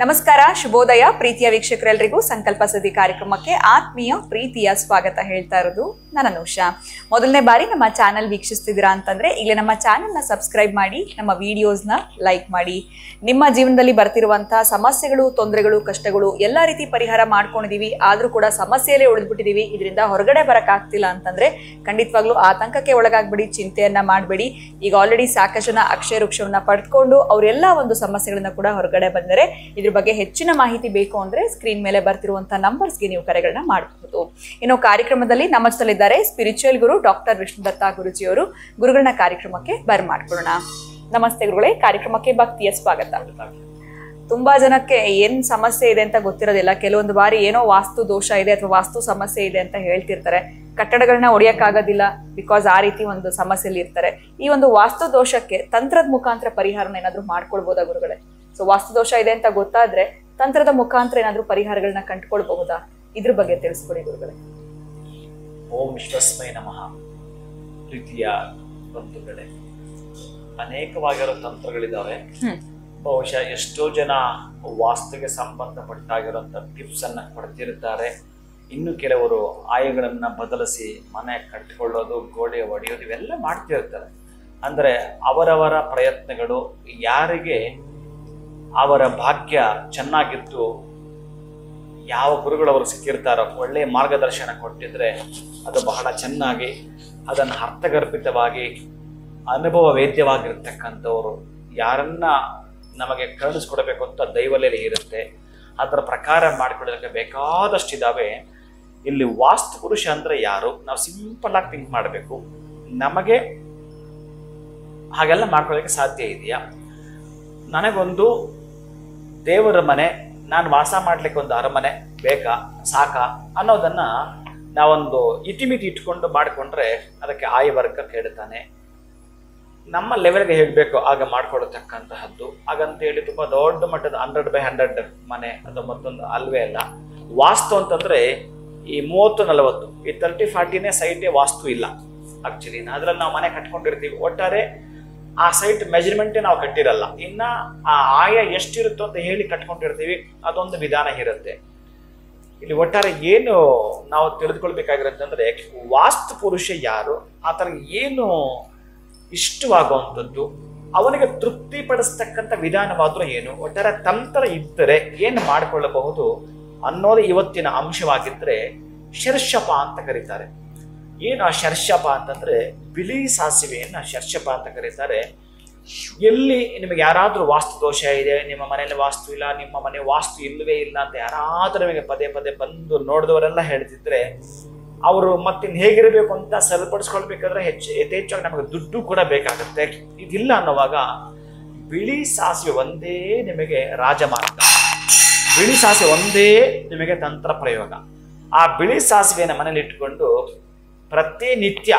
ನಮಸ್ಕಾರ, ಶುಭೋದಯ ಪ್ರೀತಿಯ ವೀಕ್ಷಕರೆಲ್ಲರಿಗೂ ಸಂಕಲ್ಪ ಸುದ್ದಿ ಕಾರ್ಯಕ್ರಮಕ್ಕೆ ಆತ್ಮೀಯ ಪ್ರೀತಿಯ ಸ್ವಾಗತ ಹೇಳ್ತಾ ಇರೋದು ನಾನು ಅನುಷಾ. ಮೊದಲನೇ ಬಾರಿ ನಮ್ಮ ಚಾನೆಲ್ ವೀಕ್ಷಿಸ್ತಿದ್ದೀರಾ ಅಂತಂದ್ರೆ ಈಗಲೇ ನಮ್ಮ ಚಾನೆಲ್ನ ಸಬ್ಸ್ಕ್ರೈಬ್ ಮಾಡಿ, ನಮ್ಮ ವಿಡಿಯೋಸ್ನ ಲೈಕ್ ಮಾಡಿ. ನಿಮ್ಮ ಜೀವನದಲ್ಲಿ ಬರ್ತಿರುವಂತಹ ಸಮಸ್ಯೆಗಳು, ತೊಂದರೆಗಳು, ಕಷ್ಟಗಳು ಎಲ್ಲ ರೀತಿ ಪರಿಹಾರ ಮಾಡ್ಕೊಂಡಿದೀವಿ, ಆದ್ರೂ ಕೂಡ ಸಮಸ್ಯೆಯಲ್ಲೇ ಉಳಿದ್ಬಿಟ್ಟಿದೀವಿ, ಇದರಿಂದ ಹೊರಗಡೆ ಬರಕ್ಕಾಗ್ತಿಲ್ಲ ಅಂತಂದ್ರೆ ಖಂಡಿತವಾಗ್ಲೂ ಆತಂಕಕ್ಕೆ ಒಳಗಾಗ್ಬಿಡಿ, ಚಿಂತೆಯನ್ನ ಮಾಡಬೇಡಿ. ಈಗ ಆಲ್ರೆಡಿ ಸಾಕಷ್ಟು ಜನ ಅಕ್ಷಯ ವೃಕ್ಷವನ್ನ ಪಡೆದುಕೊಂಡು ಅವರೆಲ್ಲ ಒಂದು ಸಮಸ್ಯೆಗಳನ್ನ ಕೂಡ ಹೊರಗಡೆ ಬಂದರೆ ಇದ್ರ ಬಗ್ಗೆ ಹೆಚ್ಚಿನ ಮಾಹಿತಿ ಬೇಕು ಅಂದ್ರೆ ಸ್ಕ್ರೀನ್ ಮೇಲೆ ಬರ್ತಿರುವಂತಹ ನಂಬರ್ಸ್ಗೆ ನೀವು ಕರೆಗಳನ್ನ ಮಾಡಬಹುದು. ಇನ್ನು ಕಾರ್ಯಕ್ರಮದಲ್ಲಿ ನಮ್ಮ ಜೊತೆಲಿದ್ದಾರೆ ಸ್ಪಿರಿಚುವಲ್ ಗುರು ಡಾಕ್ಟರ್ ವಿಷ್ಣುದತ್ತ ಗುರುಜಿಯವರು. ಗುರುಗಳನ್ನ ಕಾರ್ಯಕ್ರಮಕ್ಕೆ ಬರ್ಮಾಡ್ಕೊಳ್ಳೋಣ. ನಮಸ್ತೆ ಗುರುಗಳೇ, ಕಾರ್ಯಕ್ರಮಕ್ಕೆ ಭಕ್ತಿಯ ಸ್ವಾಗತ. ತುಂಬಾ ಜನಕ್ಕೆ ಏನ್ ಸಮಸ್ಯೆ ಇದೆ ಅಂತ ಗೊತ್ತಿರೋದಿಲ್ಲ. ಕೆಲವೊಂದು ಬಾರಿ ಏನೋ ವಾಸ್ತು ದೋಷ ಇದೆ ಅಥವಾ ವಾಸ್ತು ಸಮಸ್ಯೆ ಇದೆ ಅಂತ ಹೇಳ್ತಿರ್ತಾರೆ. ಕಟ್ಟಡಗಳನ್ನ ಹೊಡೆಯಕ್ಕಾಗೋದಿಲ್ಲ ಬಿಕಾಸ್ ಆ ರೀತಿ ಒಂದು ಸಮಸ್ಯೆಯಲ್ಲಿ ಇರ್ತಾರೆ. ಈ ಒಂದು ವಾಸ್ತು ದೋಷಕ್ಕೆ ತಂತ್ರದ ಮುಖಾಂತರ ಪರಿಹಾರನ ಏನಾದ್ರು ಮಾಡ್ಕೊಳ್ಬಹುದಾ ಗುರುಗಳೇ? ಸೊ ವಾಸ್ತು ದೋಷ ಇದೆ ಅಂತ ಗೊತ್ತಾದ್ರೆ ತಂತ್ರದ ಮುಖಾಂತರ ಏನಾದ್ರೂ ಪರಿಹಾರಗಳನ್ನ ಕಂಡುಕೊಳ್ಬಹುದಾ? ಇದ್ರ ಬಗ್ಗೆ ತಿಳಿಸ್ಕೊಡಿ ಗುರುಗಳೇ. ಓಂ ವಿಶ್ವಸ್ಮೈ ನಮಃ. ಪ್ರೀತಿಯ ಬಂಧುಗಳೇ, ಅನೇಕವಾಗಿರೋ ತಂತ್ರಗಳಿದಾವೆ. ಬಹುಶಃ ಎಷ್ಟೋ ಜನ ವಾಸ್ತುಗೆ ಸಂಬಂಧಪಟ್ಟಾಗಿರುವಂತ ಟಿಪ್ಸ್ ಅನ್ನ ಕೊಡ್ತಿರ್ತಾರೆ. ಇನ್ನು ಕೆಲವರು ಆಯಗಳನ್ನ ಬದಲಿಸಿ ಮನೆ ಕಟ್ಟಿಕೊಳ್ಳೋದು, ಗೋಡೆ ಒಡೆಯೋದು ಇವೆಲ್ಲ ಮಾಡ್ತಿರ್ತಾರೆ. ಅಂದ್ರೆ ಅವರವರ ಪ್ರಯತ್ನಗಳು, ಯಾರಿಗೆ ಅವರ ಭಾಗ್ಯ ಚೆನ್ನಾಗಿದ್ದು ಯಾವ ಗುರುಗಳವರು ಸಿಕ್ಕಿರ್ತಾರೋ ಒಳ್ಳೆಯ ಮಾರ್ಗದರ್ಶನ ಕೊಟ್ಟಿದ್ರೆ ಅದು ಬಹಳ ಚೆನ್ನಾಗಿ ಅದನ್ನು ಅರ್ಥಗರ್ಭಿತವಾಗಿ ಅನುಭವ ವೇದ್ಯವಾಗಿರ್ತಕ್ಕಂಥವ್ರು ಯಾರನ್ನ ನಮಗೆ ಕರುಣಿಸ್ಕೊಡ್ಬೇಕು ಅಂತ ದೈವಲೇ ಇರುತ್ತೆ. ಅದರ ಪ್ರಕಾರ ಮಾಡಿಕೊಳ್ಳೋದಕ್ಕೆ ಬೇಕಾದಷ್ಟಿದ್ದಾವೆ. ಇಲ್ಲಿ ವಾಸ್ತು ಪುರುಷ ಅಂದ್ರೆ ಯಾರು? ನಾವು ಸಿಂಪಲ್ ಆಗಿ ಥಿಂಕ್ ಮಾಡಬೇಕು. ನಮಗೆ ಹಾಗೆಲ್ಲ ಮಾಡ್ಕೊಳ್ಳೋದಕ್ಕೆ ಸಾಧ್ಯ ಇದೆಯಾ? ನನಗೊಂದು ದೇವರ ಮನೆ, ನಾನು ವಾಸ ಮಾಡ್ಲಿಕ್ಕೆ ಒಂದು ಅರಮನೆ ಬೇಕಾ, ಸಾಕ ಅನ್ನೋದನ್ನ ನಾವೊಂದು ಇತಿಮಿತಿ ಇಟ್ಕೊಂಡು ಮಾಡಿಕೊಂಡ್ರೆ ಅದಕ್ಕೆ ಆಯವರ್ಗ ಕೆಡುತ್ತಾನೆ. ನಮ್ಮ ಲೆವೆಲ್ಗೆ ಹೇಳಬೇಕು ಆಗ ಮಾಡ್ಕೊಳ್ತಕ್ಕಂತಹದ್ದು. ಹಾಗಂತೇಳಿ ತುಂಬಾ ದೊಡ್ಡ ಮಟ್ಟದ 100x100 ಮನೆ ಅದು ಮತ್ತೊಂದು ಅಲ್ವೇ ಅಲ್ಲ. ವಾಸ್ತು ಅಂತಂದ್ರೆ ಈ 30-40 ಈ 30-40ನೇ ಸೈಟೇ ವಾಸ್ತು ಇಲ್ಲ ಆಕ್ಚುಲಿ. ಅದ್ರಲ್ಲಿ ನಾವು ಮನೆ ಕಟ್ಕೊಂಡಿರ್ತೀವಿ, ಒಟ್ಟಾರೆ ಆ ಸೈಟ್ ಮೆಜರ್ಮೆಂಟೇ ನಾವು ಕಟ್ಟಿರಲ್ಲ. ಇನ್ನ ಆ ಆಯ ಎಷ್ಟಿರುತ್ತೋ ಅಂತ ಹೇಳಿ ಕಟ್ಕೊಂಡಿರ್ತೀವಿ, ಅದೊಂದು ವಿಧಾನ ಇರುತ್ತೆ. ಇಲ್ಲಿ ಒಟ್ಟಾರೆ ಏನು ನಾವು ತಿಳಿದುಕೊಳ್ಬೇಕಾಗಿರುತ್ತಂದ್ರೆ ವಾಸ್ತು ಪುರುಷ ಯಾರು, ಆತನಿಗೆ ಏನು ಇಷ್ಟವಾಗುವಂಥದ್ದು, ಅವನಿಗೆ ತೃಪ್ತಿ ಪಡಿಸ್ತಕ್ಕಂಥ ವಿಧಾನವಾದ್ರೂ ಏನು, ಒಟ್ಟಾರೆ ತಂತ್ರ ಇದ್ದರೆ ಏನು ಮಾಡಿಕೊಳ್ಳಬಹುದು ಅನ್ನೋದು ಇವತ್ತಿನ ಅಂಶವಾಗಿದ್ರೆ ಶರ್ಷಪ ಅಂತ ಕರೀತಾರೆ. ಏನು ಆ ಶರ್ಷಪ ಅಂತಂದ್ರೆ ಬಿಳಿ ಸಾಸಿವೆಯನ್ನ ಶರ್ಷಪ ಅಂತ ಕರೀತಾರೆ. ಎಲ್ಲಿ ನಿಮಗೆ ಯಾರಾದ್ರೂ ವಾಸ್ತು ದೋಷ ಇದೆ, ನಿಮ್ಮ ಮನೆಯಲ್ಲಿ ವಾಸ್ತು ಇಲ್ಲ, ನಿಮ್ಮ ಮನೆ ವಾಸ್ತು ಇಲ್ಲವೇ ಇಲ್ಲ ಅಂತ ಯಾರಾದ್ರೂ ನಿಮಗೆ ಪದೇ ಪದೇ ಬಂದು ನೋಡಿದವರೆಲ್ಲ ಹೇಳ್ತಿದ್ರೆ ಅವರು ಮತ್ತಿನ್ ಹೇಗಿರಬೇಕು ಅಂತ ಸರಿಪಡಿಸ್ಕೊಳ್ಬೇಕಾದ್ರೆ ಯಥೇಚ್ಛವಾಗಿ ನಮಗೆ ದುಡ್ಡು ಕೂಡ ಬೇಕಾಗುತ್ತೆ. ಇದಿಲ್ಲ ಅನ್ನೋವಾಗ ಬಿಳಿ ಸಾಸಿವೆ ಒಂದೇ ನಿಮಗೆ ರಾಜಮಾರ್ಗ, ಬಿಳಿ ಸಾಸಿವೆ ಒಂದೇ ನಿಮಗೆ ತಂತ್ರ ಪ್ರಯೋಗ. ಆ ಬಿಳಿ ಸಾಸಿವೆಯನ್ನು ಮನೇಲಿ ಇಟ್ಕೊಂಡು ಪ್ರತಿನಿತ್ಯ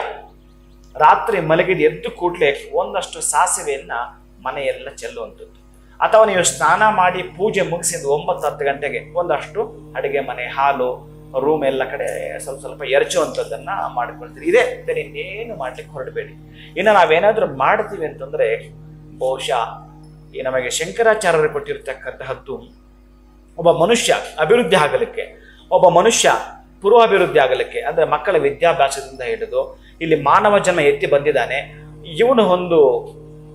ರಾತ್ರಿ ಮಲಗಿದ ಎದ್ದು ಕೂಡಲೇ ಒಂದಷ್ಟು ಸಾಸಿವೆಯನ್ನ ಮನೆಯೆಲ್ಲ ಚೆಲ್ಲುವಂಥದ್ದು. ಅಥವಾ ನೀವು ಸ್ನಾನ ಮಾಡಿ ಪೂಜೆ ಮುಗಿಸಿದ 9-10 ಗಂಟೆಗೆ ಒಂದಷ್ಟು ಅಡುಗೆ ಮನೆ, ಹಾಲು, ರೂಮ್ ಎಲ್ಲ ಕಡೆ ಸ್ವಲ್ಪ ಸ್ವಲ್ಪ ಎರಚುವಂಥದ್ದನ್ನ ಮಾಡಿಕೊಳ್ತೀರಿ. ಇದೇ ಬೇರೆ ಇನ್ನೇನು ಮಾಡ್ಲಿಕ್ಕೆ ಹೊರಡಬೇಡಿ. ಇನ್ನು ನಾವೇನಾದ್ರೂ ಮಾಡ್ತೀವಿ ಅಂತಂದ್ರೆ ಬಹುಶಃ ಈ ನಮಗೆ ಶಂಕರಾಚಾರ್ಯರು ಕೊಟ್ಟಿರ್ತಕ್ಕಂತಹದ್ದು, ಒಬ್ಬ ಮನುಷ್ಯ ಅಭಿವೃದ್ಧಿ ಆಗಲಿಕ್ಕೆ, ಒಬ್ಬ ಮನುಷ್ಯ ಪೂರ್ವಾಭಿವೃದ್ಧಿ ಆಗಲಿಕ್ಕೆ, ಅಂದ್ರೆ ಮಕ್ಕಳ ವಿದ್ಯಾಭ್ಯಾಸದಿಂದ ಹಿಡಿದು ಇಲ್ಲಿ ಮಾನವ ಜನ್ಮ ಎತ್ತಿ ಬಂದಿದ್ದಾನೆ, ಇವನು ಒಂದು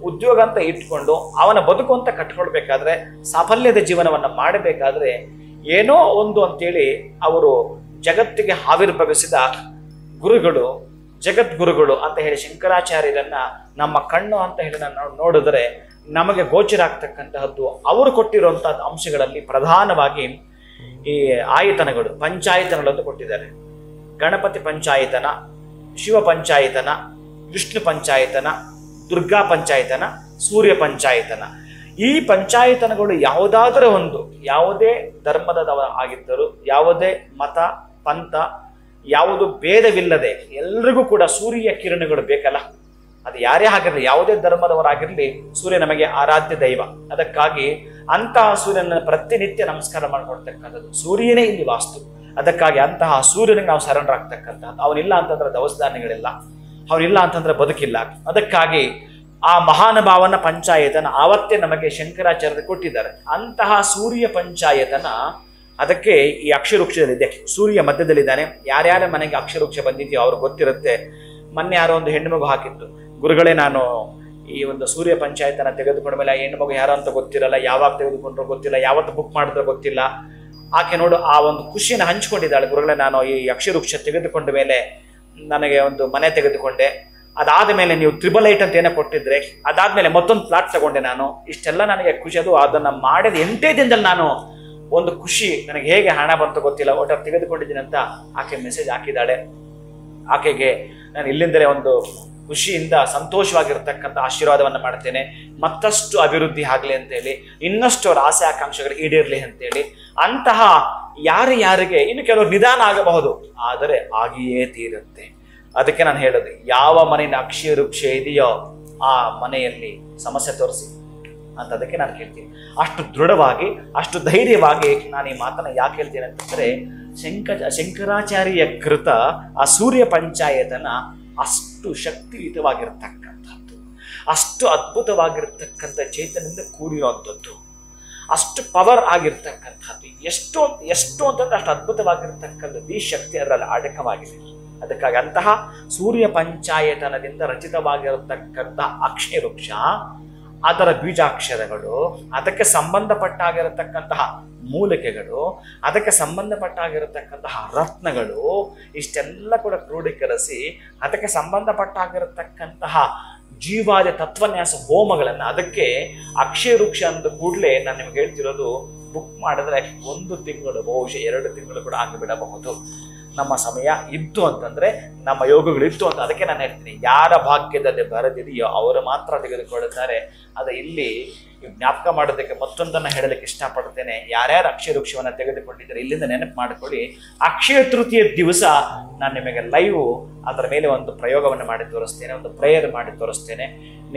ಉದ್ಯೋಗ ಅಂತ ಇಟ್ಕೊಂಡು ಅವನ ಬದುಕು ಅಂತ ಕಟ್ಕೊಳ್ಬೇಕಾದ್ರೆ, ಸಾಫಲ್ಯದ ಜೀವನವನ್ನ ಮಾಡಬೇಕಾದ್ರೆ ಏನೋ ಒಂದು ಅಂತೇಳಿ ಅವರು ಜಗತ್ತಿಗೆ ಆವಿರ್ಭವಿಸಿದ ಗುರುಗಳು, ಜಗದ್ಗುರುಗಳು ಅಂತ ಹೇಳಿ ಶಂಕರಾಚಾರ್ಯರನ್ನ ನಮ್ಮ ಕಣ್ಣು ಅಂತ ಹೇಳಿ ನಾವು ನೋಡಿದ್ರೆ ನಮಗೆ ಗೋಚರ ಆಗ್ತಕ್ಕಂತಹದ್ದು ಅವರು ಕೊಟ್ಟಿರುವಂತಹ ಅಂಶಗಳಲ್ಲಿ ಪ್ರಧಾನವಾಗಿ ಈ ಆಯತನಗಳು, ಪಂಚಾಯತನಗಳನ್ನು ಕೊಟ್ಟಿದ್ದಾರೆ. ಗಣಪತಿ ಪಂಚಾಯತನ, ಶಿವ ಪಂಚಾಯತನ, ವಿಷ್ಣು ಪಂಚಾಯತನ, ದುರ್ಗಾ ಪಂಚಾಯತನ, ಸೂರ್ಯ ಪಂಚಾಯತನ. ಈ ಪಂಚಾಯತನಗಳು ಯಾವುದಾದರೂ ಒಂದು, ಯಾವುದೇ ಧರ್ಮದವ ಆಗಿದ್ದರು, ಯಾವುದೇ ಮತ ಪಂಥ, ಯಾವುದು ಭೇದವಿಲ್ಲದೆ ಎಲ್ರಿಗೂ ಕೂಡ ಸೂರ್ಯ ಕಿರಣಗಳು ಬೇಕಲ್ಲ. ಅದು ಯಾರೇ ಆಗಿರಲಿ, ಯಾವುದೇ ಧರ್ಮದವರಾಗಿರಲಿ, ಸೂರ್ಯ ನಮಗೆ ಆರಾಧ್ಯ ದೈವ. ಅದಕ್ಕಾಗಿ ಅಂತಹ ಸೂರ್ಯನ ಪ್ರತಿನಿತ್ಯ ನಮಸ್ಕಾರ ಮಾಡಿಕೊಡ್ತಕ್ಕಂಥದ್ದು. ಸೂರ್ಯನೇ ಇಲ್ಲಿ ವಾಸ್ತು. ಅದಕ್ಕಾಗಿ ಅಂತಹ ಸೂರ್ಯನಿಗೆ ನಾವು ಸರೆಂಡರ್ ಆಗ್ತಕ್ಕಂಥದ್ದು. ಅವನಿಲ್ಲ ಅಂತಂದ್ರೆ ದವಸ ಧಾನ್ಯಗಳಿಲ್ಲ. ಅವರಿಲ್ಲ ಅಂತಂದ್ರೆ ಬದುಕಿಲ್ಲ. ಅದಕ್ಕಾಗಿ ಆ ಮಹಾನುಭಾವನ ಪಂಚಾಯತನ ಆವತ್ತೇ ನಮಗೆ ಶಂಕರಾಚಾರ್ಯರು ಕೊಟ್ಟಿದ್ದಾರೆ. ಅಂತಹ ಸೂರ್ಯ ಪಂಚಾಯತನ ಅದಕ್ಕೆ ಈ ಅಕ್ಷರವೃಕ್ಷದಲ್ಲಿದೆ. ಸೂರ್ಯ ಮಧ್ಯದಲ್ಲಿದ್ದಾನೆ. ಯಾರ್ಯಾರ ಮನೆಗೆ ಅಕ್ಷರವೃಕ್ಷ ಬಂದಿದೆಯೋ ಅವ್ರಿಗೆ ಗೊತ್ತಿರುತ್ತೆ. ಮೊನ್ನೆ ಯಾರೋ ಒಂದು ಹೆಣ್ಣು ಮಗು ಹಾಕಿತ್ತು, ಗುರುಗಳೇ ನಾನು ಈ ಒಂದು ಸೂರ್ಯ ಪಂಚಾಯತನ ತೆಗೆದುಕೊಂಡ ಮೇಲೆ ಆ ಹೆಣ್ಣು ಮಗು ಯಾರೋ ಅಂತ ಗೊತ್ತಿರಲ್ಲ, ಯಾವಾಗ ತೆಗೆದುಕೊಂಡ್ರೋ ಗೊತ್ತಿಲ್ಲ, ಯಾವತ್ತು ಬುಕ್ ಮಾಡಿದ್ರೋ ಗೊತ್ತಿಲ್ಲ. ಆಕೆ ನೋಡು ಆ ಒಂದು ಖುಷಿಯನ್ನು ಹಂಚ್ಕೊಂಡಿದ್ದಾಳೆ. ಗುರುಗಳೇ ನಾನು ಈ ಅಕ್ಷರವೃಕ್ಷ ತೆಗೆದುಕೊಂಡ ಮೇಲೆ ನನಗೆ ಒಂದು ಮನೆ ತೆಗೆದುಕೊಂಡೆ, ಅದಾದ ಮೇಲೆ ನೀವು 888 ಅಂತ ಏನೋ ಕೊಟ್ಟಿದ್ರೆ, ಅದಾದ್ಮೇಲೆ ಮತ್ತೊಂದು ಪ್ಲಾಟ್ ತಗೊಂಡೆ, ನಾನು ಇಷ್ಟೆಲ್ಲ ನನಗೆ ಖುಷಿ. ಅದು ಅದನ್ನ ಮಾಡಿದ 8 ದಿನದಲ್ಲಿ ನಾನು ಒಂದು ಖುಷಿ, ನನಗೆ ಹೇಗೆ ಹಣ ಬಂತು ಗೊತ್ತಿಲ್ಲ, ಒಟ್ಟಾರೆ ತೆಗೆದುಕೊಂಡಿದ್ದೀನಿ ಅಂತ ಆಕೆ ಮೆಸೇಜ್ ಹಾಕಿದ್ದಾಳೆ. ಆಕೆಗೆ ನಾನು ಇಲ್ಲಿಂದಲೇ ಒಂದು ಖುಷಿಯಿಂದ ಸಂತೋಷವಾಗಿರ್ತಕ್ಕಂಥ ಆಶೀರ್ವಾದವನ್ನು ಮಾಡ್ತೇನೆ. ಮತ್ತಷ್ಟು ಅಭಿವೃದ್ಧಿ ಆಗಲಿ ಅಂತೇಳಿ, ಇನ್ನಷ್ಟು ಅವರ ಆಸೆ ಆಕಾಂಕ್ಷೆಗಳು ಈಡೇರಲಿ ಅಂತೇಳಿ. ಅಂತಹ ಯಾರಿಗೆ ಇನ್ನು ಕೆಲವರು ನಿಧಾನ ಆಗಬಹುದು, ಆದರೆ ಆಗಿಯೇ ತೀರುತ್ತೆ. ಅದಕ್ಕೆ ನಾನು ಹೇಳೋದು, ಯಾವ ಮನೆಯ ಅಕ್ಷಯ ವೃಕ್ಷ ಇದೆಯೋ ಆ ಮನೆಯಲ್ಲಿ ಸಮಸ್ಯೆ ತೋರಿಸಿ ಅಂತ ಅದಕ್ಕೆ ನಾನು ಕೇಳ್ತೀನಿ. ಅಷ್ಟು ದೃಢವಾಗಿ, ಅಷ್ಟು ಧೈರ್ಯವಾಗಿ ನಾನು ಈ ಮಾತನ್ನ ಯಾಕೆ ಹೇಳ್ತೀನಿ ಅಂತಂದ್ರೆ, ಶಂಕರಾಚಾರ್ಯ ಕೃತ ಆ ಸೂರ್ಯ ಪಂಚಾಯತನ ಅಷ್ಟು ಶಕ್ತಿಯುತವಾಗಿರತಕ್ಕಂಥದ್ದು, ಅಷ್ಟು ಅದ್ಭುತವಾಗಿರ್ತಕ್ಕಂಥ ಚೈತನ್ಯದಿಂದ ಕೂಡಿರುವಂಥದ್ದು, ಅಷ್ಟು ಪವರ್ ಆಗಿರ್ತಕ್ಕಂಥದ್ದು, ಎಷ್ಟು ಅಂತಂದ್ರೆ ಅಷ್ಟು ಅದ್ಭುತವಾಗಿರ್ತಕ್ಕಂಥದ್ದು ಈ ಶಕ್ತಿ ಅದರಲ್ಲಿ ಅಡಕವಾಗಿದೆ. ಅದಕ್ಕಾಗಿ ಅಂತಹ ಸೂರ್ಯ ಪಂಚಾಯತನದಿಂದ ರಚಿತವಾಗಿರತಕ್ಕಂತಹ ಅಕ್ಷಯ ವೃಕ್ಷ, ಅದರ ಬೀಜಾಕ್ಷರಗಳು, ಅದಕ್ಕೆ ಸಂಬಂಧಪಟ್ಟಾಗಿರತಕ್ಕಂತಹ ಮೂಲಿಕೆಗಳು, ಅದಕ್ಕೆ ಸಂಬಂಧಪಟ್ಟಾಗಿರತಕ್ಕಂತಹ ರತ್ನಗಳು, ಇಷ್ಟೆಲ್ಲ ಕೂಡ ಕ್ರೋಢೀಕರಿಸಿ ಅದಕ್ಕೆ ಸಂಬಂಧಪಟ್ಟಾಗಿರತಕ್ಕಂತಹ ಜೀವಾದಿ ತತ್ವನ್ಯಾಸ ಹೋಮಗಳನ್ನು, ಅದಕ್ಕೆ ಅಕ್ಷಯ ವೃಕ್ಷ ಅಂದ ಕೂಡಲೇ ನಾನು ನಿಮ್ಗೆ ಹೇಳ್ತಿರೋದು, ಬುಕ್ ಮಾಡಿದ್ರೆ 1 ತಿಂಗಳು ಬಹುಶಃ 2 ತಿಂಗಳು ಕೂಡ ಆಗಿಬಿಡಬಹುದು. ನಮ್ಮ ಸಮಯ ಇತ್ತು ಅಂತಂದ್ರೆ, ನಮ್ಮ ಯೋಗಗಳಿತ್ತು ಅಂತ. ಅದಕ್ಕೆ ನಾನು ಹೇಳ್ತೀನಿ, ಯಾರ ಭಾಗ್ಯದಲ್ಲಿ ಬರೆದಿದೆಯೋ ಅವರು ಮಾತ್ರ ತೆಗೆದುಕೊಳ್ಳುತ್ತಾರೆ. ಅದು ಇಲ್ಲಿ ಜ್ಞಾಪಕ ಮಾಡೋದಕ್ಕೆ ಮತ್ತೊಂದನ್ನು ಹೇಳಲಿಕ್ಕೆ ಇಷ್ಟಪಡ್ತೇನೆ. ಯಾರ್ಯಾರು ಅಕ್ಷಯ ವೃಕ್ಷವನ್ನು ತೆಗೆದುಕೊಂಡಿದ್ದಾರೆ ಇಲ್ಲಿಂದ ನೆನಪು ಮಾಡಿಕೊಳ್ಳಿ. ಅಕ್ಷಯ ತೃತೀಯ ದಿವಸ ನಾನು ನಿಮಗೆ ಲೈವ್ ಅದರ ಮೇಲೆ ಒಂದು ಪ್ರಯೋಗವನ್ನು ಮಾಡಿ ತೋರಿಸ್ತೇನೆ, ಒಂದು ಪ್ರೇಯರ್ ಮಾಡಿ ತೋರಿಸ್ತೇನೆ.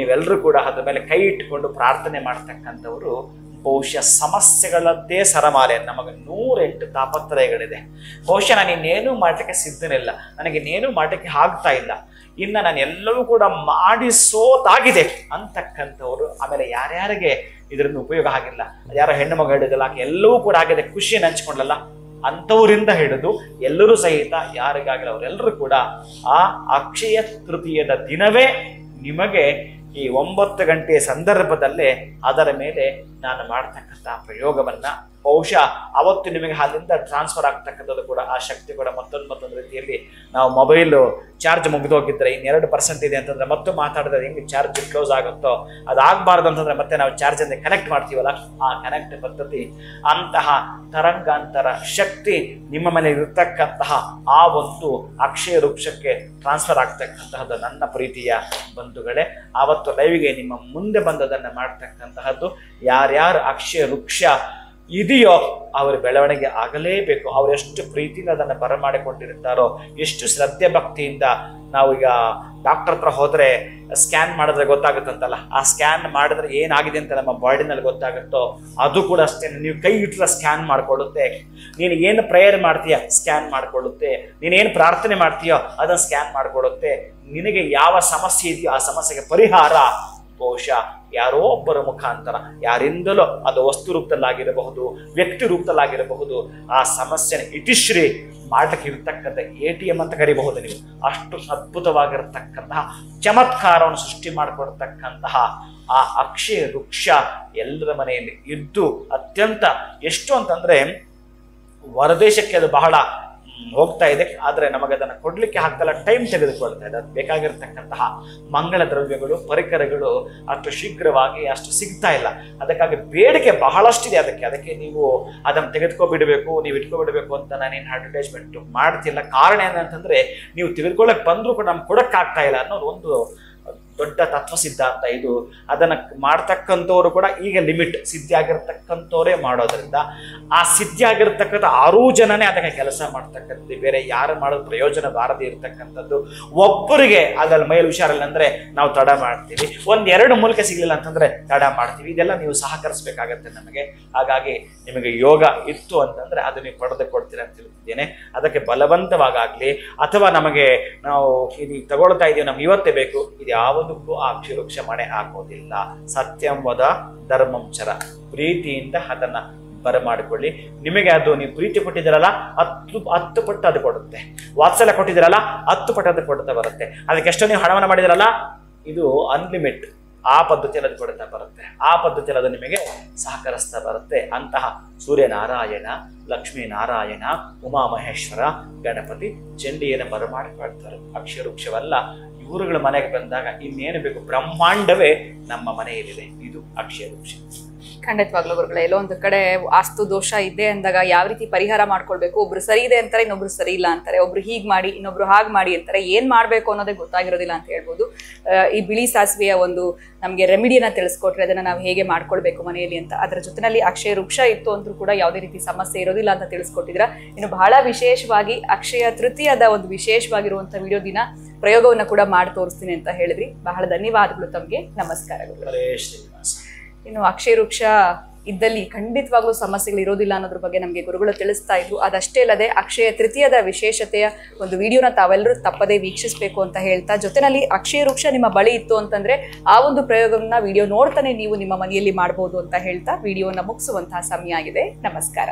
ನೀವೆಲ್ಲರೂ ಕೂಡ ಅದ್ರ ಮೇಲೆ ಕೈ ಇಟ್ಟುಕೊಂಡು ಪ್ರಾರ್ಥನೆ ಮಾಡ್ತಕ್ಕಂಥವರು ಬಹುಶಃ ಸಮಸ್ಯೆಗಳದ್ದೇ ಸರಮಾಲೆ. ನಮಗೆ 108 ತಾಪತ್ರಯಗಳಿದೆ. ಬಹುಶಃ ನಾನು ಇನ್ನೇನು ಮಾಡಲಿಕ್ಕೆ ಸಿದ್ಧನಿಲ್ಲ, ನನಗೆ ಇನ್ನೇನು ಮಾಡಲಿಕ್ಕೆ ಆಗ್ತಾ ಇಲ್ಲ, ಇನ್ನು ನಾನು ಎಲ್ಲವೂ ಕೂಡ ಮಾಡಿಸೋದಾಗಿದೆ ಅಂತಕ್ಕಂಥವ್ರು, ಆಮೇಲೆ ಯಾರ್ಯಾರಿಗೆ ಇದರಿಂದ ಉಪಯೋಗ ಆಗಿಲ್ಲ, ಯಾರೋ ಹೆಣ್ಣು ಮಗ ಹಿಡಿದಲ್ಲ, ಎಲ್ಲವೂ ಕೂಡ ಆಗಿದೆ, ಖುಷಿಯನ್ನು ಹಂಚ್ಕೊಂಡಲ್ಲ, ಅಂಥವರಿಂದ ಹಿಡಿದು ಎಲ್ಲರೂ ಸಹಿತ ಯಾರಿಗಾಗಲಿ ಅವರೆಲ್ಲರೂ ಕೂಡ ಆ ಅಕ್ಷಯ ತೃತೀಯದ ದಿನವೇ ನಿಮಗೆ ಈ 9 ಗಂಟೆಯ ಸಂದರ್ಭದಲ್ಲೇ ಅದರ ಮೇಲೆ ನಾನು ಮಾಡ್ತಕ್ಕಂಥ ಪ್ರಯೋಗವನ್ನ, ಬಹುಶಃ ಅವತ್ತು ನಿಮಗೆ ಅಲ್ಲಿಂದ ಟ್ರಾನ್ಸ್ಫರ್ ಆಗ್ತಕ್ಕಂಥದ್ದು ಕೂಡ ಆ ಶಕ್ತಿ ಕೂಡ ಮತ್ತೊಂದು ರೀತಿಯಲ್ಲಿ, ನಾವು ಮೊಬೈಲು ಚಾರ್ಜ್ ಮುಗಿದೋಗಿದ್ರೆ ಇನ್ನು 2% ಇದೆ ಅಂತಂದ್ರೆ ಮತ್ತು ಮಾತಾಡಿದ್ರೆ ಹೆಂಗೆ ಚಾರ್ಜ್ ಕ್ಲೋಸ್ ಆಗುತ್ತೋ, ಅದಾಗಬಾರ್ದು ಅಂತಂದ್ರೆ ಮತ್ತೆ ನಾವು ಚಾರ್ಜನ್ನು ಕನೆಕ್ಟ್ ಮಾಡ್ತೀವಲ್ಲ, ಆ ಕನೆಕ್ಟ್ ಪದ್ಧತಿ, ಅಂತಹ ತರಂಗಾಂತರ ಶಕ್ತಿ ನಿಮ್ಮ ಮೇಲೆ ಇರತಕ್ಕಂತಹ ಆ ಒಂದು ಅಕ್ಷಯ ವೃಕ್ಷಕ್ಕೆ ಟ್ರಾನ್ಸ್ಫರ್ ಆಗ್ತಕ್ಕಂತಹದ್ದು. ನನ್ನ ಪ್ರೀತಿಯ ಬಂಧುಗಳೇ, ಆವತ್ತು ಲೈವ್ಗೆ ನಿಮ್ಮ ಮುಂದೆ ಬಂದದನ್ನು ಮಾಡ್ತಕ್ಕಂತಹದ್ದು, ಯಾರ್ಯಾರು ಅಕ್ಷಯ ವೃಕ್ಷ ಇದೆಯೋ ಅವರ ಬೆಳವಣಿಗೆ ಆಗಲೇಬೇಕು. ಅವರು ಎಷ್ಟು ಪ್ರೀತಿಯಿಂದ ಅದನ್ನು ಬರಮಾಡಿಕೊಂಡಿರ್ತಾರೋ, ಎಷ್ಟು ಶ್ರದ್ಧೆ ಭಕ್ತಿಯಿಂದ. ನಾವೀಗ ಡಾಕ್ಟರ್ ಹತ್ರ ಹೋದ್ರೆ ಸ್ಕ್ಯಾನ್ ಮಾಡಿದ್ರೆ ಗೊತ್ತಾಗುತ್ತಂತಲ್ಲ, ಆ ಸ್ಕ್ಯಾನ್ ಮಾಡಿದ್ರೆ ಏನಾಗಿದೆ ಅಂತ ನಮ್ಮ ಬಾಡಿನಲ್ಲಿ ಗೊತ್ತಾಗುತ್ತೋ, ಅದು ಕೂಡ ಅಷ್ಟೇ. ನೀವು ಕೈ ಇಟ್ಟರೆ ಸ್ಕ್ಯಾನ್ ಮಾಡಿಕೊಳ್ಳುತ್ತೆ. ನೀನು ಏನು ಪ್ರೇಯರ್ ಮಾಡ್ತೀಯ ಸ್ಕ್ಯಾನ್ ಮಾಡಿಕೊಳ್ಳುತ್ತೆ. ನೀನೇನು ಪ್ರಾರ್ಥನೆ ಮಾಡ್ತೀಯೋ ಅದನ್ನು ಸ್ಕ್ಯಾನ್ ಮಾಡಿಕೊಳ್ಳುತ್ತೆ. ನಿನಗೆ ಯಾವ ಸಮಸ್ಯೆ ಇದೆಯೋ ಆ ಸಮಸ್ಯೆಗೆ ಪರಿಹಾರ ಬಹುಶಃ ಯಾರೋ ಒಬ್ಬರ ಮುಖಾಂತರ, ಯಾರಿಂದಲೋ, ಅದು ವಸ್ತು ರೂಪದಲ್ಲಾಗಿರಬಹುದು, ವ್ಯಕ್ತಿ ರೂಪದಲ್ಲಾಗಿರಬಹುದು, ಆ ಸಮಸ್ಯೆನ ಇತಿಶ್ರೀ ಮಾಡಲಿಕ್ಕೆ ಇರತಕ್ಕಂಥ ATM ಅಂತ ಕರಿಬಹುದು ನೀವು. ಅಷ್ಟು ಅದ್ಭುತವಾಗಿರತಕ್ಕಂತಹ ಚಮತ್ಕಾರವನ್ನು ಸೃಷ್ಟಿ ಮಾಡಿಕೊಡ್ತಕ್ಕಂತಹ ಆ ಅಕ್ಷಯ ವೃಕ್ಷ ಎಲ್ಲರ ಮನೆಯಲ್ಲಿ ಇದ್ದು ಅತ್ಯಂತ, ಎಷ್ಟು ಅಂತಂದ್ರೆ ಹೊರದೇಶಕ್ಕೆ ಅದು ಬಹಳ ಹೋಗ್ತಾ ಇದೆ, ಆದರೆ ನಮಗೆ ಅದನ್ನು ಕೊಡ್ಲಿಕ್ಕೆ ಆಗ್ತಲ್ಲ, ಟೈಮ್ ತೆಗೆದುಕೊಳ್ತಾ ಇದೆ. ಅದು ಬೇಕಾಗಿರ್ತಕ್ಕಂತಹ ಮಂಗಳ ದ್ರವ್ಯಗಳು, ಪರಿಕರಗಳು ಅಷ್ಟು ಶೀಘ್ರವಾಗಿ ಅಷ್ಟು ಸಿಗ್ತಾ ಇಲ್ಲ. ಅದಕ್ಕಾಗಿ ಬೇಡಿಕೆ ಬಹಳಷ್ಟಿದೆ. ಅದಕ್ಕೆ ನೀವು ಅದನ್ನು ತೆಗೆದುಕೊಬಿಡಬೇಕು, ನೀವು ಇಟ್ಕೊಬಿಡಬೇಕು ಅಂತ ನಾನೇನು ಅಡ್ವರ್ಟೈಸ್ಮೆಂಟ್ ಮಾಡ್ತಿಲ್ಲ. ಕಾರಣ ಏನಂತಂದ್ರೆ, ನೀವು ತೆಗೆದುಕೊಳ್ಳಕ್ಕೆ ಬಂದರೂ ಕೂಡ ನಮ್ಗೆ ಕೊಡಕ್ಕಾಗ್ತಾ ಇಲ್ಲ ಅನ್ನೋದು ಒಂದು ದೊಡ್ಡ ತತ್ವ ಸಿದ್ಧಾಂತ ಇದು. ಅದನ್ನ ಮಾಡ್ತಕ್ಕಂಥವ್ರು ಕೂಡ ಈಗ ಲಿಮಿಟ್ ಸಿದ್ಧಿ ಆಗಿರ್ತಕ್ಕಂಥವ್ರೇ ಮಾಡೋದ್ರಿಂದ ಆ ಸಿದ್ಧಿ ಆಗಿರ್ತಕ್ಕಂಥ 6 ಜನನೇ ಅದಕ್ಕೆ ಕೆಲಸ ಮಾಡ್ತಕ್ಕಂಥದ್ದು, ಬೇರೆ ಯಾರು ಮಾಡೋದು ಪ್ರಯೋಜನ ಬಾರದೇ ಇರ್ತಕ್ಕಂಥದ್ದು. ಒಬ್ಬರಿಗೆ ಅದ್ರಲ್ಲಿ ಮೈಲು ಹುಷಾರಿಲ್ಲ ಅಂದ್ರೆ ನಾವು ತಡ ಮಾಡ್ತೀವಿ, 1-2 ಮೂಲಿಕೆ ಸಿಗ್ಲಿಲ್ಲ ಅಂತಂದ್ರೆ ತಡ ಮಾಡ್ತೀವಿ. ಇದೆಲ್ಲ ನೀವು ಸಹಕರಿಸಬೇಕಾಗತ್ತೆ ನಮಗೆ. ಹಾಗಾಗಿ ನಿಮಗೆ ಯೋಗ ಇತ್ತು ಅಂತಂದ್ರೆ ಅದು ನೀವು ಪಡೆದು ಕೊಡ್ತೀರಾ ಅಂತ ಹೇಳ್ತಿದ್ದೇನೆ. ಅದಕ್ಕೆ ಬಲವಂತವಾಗಲಿ ಅಥವಾ ನಮಗೆ ನಾವು ಇದು ತಗೊಳ್ತಾ ಇದೀವಿ ನಮ್ಗೆ ಇವತ್ತೇ ಬೇಕು, ಇದು ಯಾವುದಕ್ಕೂ ಆ ಅಕ್ಷರವೃಕ್ಷ ಮಣೆ ಹಾಕೋದಿಲ್ಲ. ಸತ್ಯಂ ವದ ಧರ್ಮಂ ಚರ, ಪ್ರೀತಿಯಿಂದ ಅದನ್ನ ಬರಮಾಡಿಕೊಳ್ಳಿ. ನಿಮಗೆ ಅದು ನೀವು ಪ್ರೀತಿ ಕೊಟ್ಟಿದ್ದೀರಲ್ಲ 10 ಪಟ್ಟು ಅದು ಕೊಡುತ್ತೆ. ವಾತ್ಸಲ್ಯ ಕೊಟ್ಟಿದ್ದೀರಲ್ಲ 10 ಪಟ್ಟು ಅದು ಕೊಡ್ತಾ ಬರುತ್ತೆ. ಅದಕ್ಕೆ ಎಷ್ಟು ನೀವು ಹಣವನ್ನು ಮಾಡಿದಿರಲ್ಲ ಇದು ಅನ್ಲಿಮಿಟ್. ಆ ಪದ್ಧತಿಯಲ್ಲಿ ಅದು ಕೊಡ್ತಾ ಬರುತ್ತೆ, ಆ ಪದ್ಧತಿಯಲ್ಲಿ ಅದು ನಿಮಗೆ ಸಹಕರಿಸ್ತಾ ಬರುತ್ತೆ. ಅಂತಹ ಸೂರ್ಯನಾರಾಯಣ, ಲಕ್ಷ್ಮೀನಾರಾಯಣ, ಉಮಾಮಹೇಶ್ವರ, ಗಣಪತಿ, ಚಂಡಿಯನ್ನು ಬರಮಾಡಿಕೊಳ್ತಾರೆ. ಅಕ್ಷರವೃಕ್ಷವಲ್ಲ, ಇವರುಗಳ ಮನೆಗೆ ಬಂದಾಗ ಇನ್ನೇನು ಬೇಕು, ಬ್ರಹ್ಮಾಂಡವೇ ನಮ್ಮ ಮನೆಯಲ್ಲಿದೆ. ಇದು ಅಕ್ಷರವೃಕ್ಷ. ಖಂಡಿತವಾಗ್ಲೂ ಗುರುಗಳೇ, ಎಲ್ಲೋ ಒಂದು ಕಡೆ ವಾಸ್ತು ದೋಷ ಇದೆ ಅಂದಾಗ ಯಾವ ರೀತಿ ಪರಿಹಾರ ಮಾಡ್ಕೊಳ್ಬೇಕು, ಒಬ್ರು ಸರಿ ಇದೆ ಅಂತಾರೆ, ಇನ್ನೊಬ್ರು ಸರಿ ಇಲ್ಲ ಅಂತಾರೆ, ಒಬ್ರು ಹೀಗ್ ಮಾಡಿ ಇನ್ನೊಬ್ರು ಹಾಗೆ ಮಾಡಿ ಅಂತಾರೆ, ಏನ್ ಮಾಡ್ಬೇಕು ಅನ್ನೋದೇ ಗೊತ್ತಾಗಿರೋದಿಲ್ಲ ಅಂತ ಹೇಳ್ಬೋದು. ಈ ಬಿಳಿ ಸಾಸಿವೆಯ ಒಂದು ನಮ್ಗೆ ರೆಮಿಡಿಯನ್ನ ತಿಳಿಸ್ಕೊಟ್ರೆ ಅದನ್ನ ನಾವು ಹೇಗೆ ಮಾಡ್ಕೊಳ್ಬೇಕು ಮನೆಯಲ್ಲಿ ಅಂತ, ಅದರ ಜೊತೆನಲ್ಲಿ ಅಕ್ಷಯ ವೃಕ್ಷ ಇತ್ತು ಅಂದ್ರೂ ಕೂಡ ಯಾವುದೇ ರೀತಿ ಸಮಸ್ಯೆ ಇರೋದಿಲ್ಲ ಅಂತ ತಿಳಿಸ್ಕೊಟ್ಟಿದ್ರ. ಇನ್ನು ಬಹಳ ವಿಶೇಷವಾಗಿ ಅಕ್ಷಯ ತೃತೀಯದ ಒಂದು ವಿಶೇಷವಾಗಿರುವಂತಹ ವಿಡಿಯೋ ದಿನ ಪ್ರಯೋಗವನ್ನ ಕೂಡ ಮಾಡಿ ತೋರಿಸ್ತೀನಿ ಅಂತ ಹೇಳಿದ್ರಿ. ಬಹಳ ಧನ್ಯವಾದಗಳು ತಮಗೆ. ನಮಸ್ಕಾರಗಳು. ಇನ್ನು ಅಕ್ಷಯ ವೃಕ್ಷ ಇದ್ದಲ್ಲಿ ಖಂಡಿತವಾಗ್ಲೂ ಸಮಸ್ಯೆಗಳು ಇರೋದಿಲ್ಲ ಅನ್ನೋದ್ರ ಬಗ್ಗೆ ನಮಗೆ ಗುರುಗಳು ತಿಳಿಸ್ತಾ ಇದ್ರು. ಅದಷ್ಟೇ ಅಲ್ಲದೆ ಅಕ್ಷಯ ತೃತೀಯದ ವಿಶೇಷತೆಯ ಒಂದು ವಿಡಿಯೋನ ತಾವೆಲ್ಲರೂ ತಪ್ಪದೇ ವೀಕ್ಷಿಸಬೇಕು ಅಂತ ಹೇಳ್ತಾ, ಜೊತೆನಲ್ಲಿ ಅಕ್ಷಯ ವೃಕ್ಷ ನಿಮ್ಮ ಬಳಿ ಇತ್ತು ಅಂತಂದ್ರೆ ಆ ಒಂದು ಪ್ರಯೋಗವನ್ನ ವಿಡಿಯೋ ನೋಡ್ತಾನೆ ನೀವು ನಿಮ್ಮ ಮನೆಯಲ್ಲಿ ಮಾಡಬಹುದು ಅಂತ ಹೇಳ್ತಾ ವಿಡಿಯೋನ ಮುಗಿಸುವಂತಹ ಸಮಯ ಆಗಿದೆ. ನಮಸ್ಕಾರ.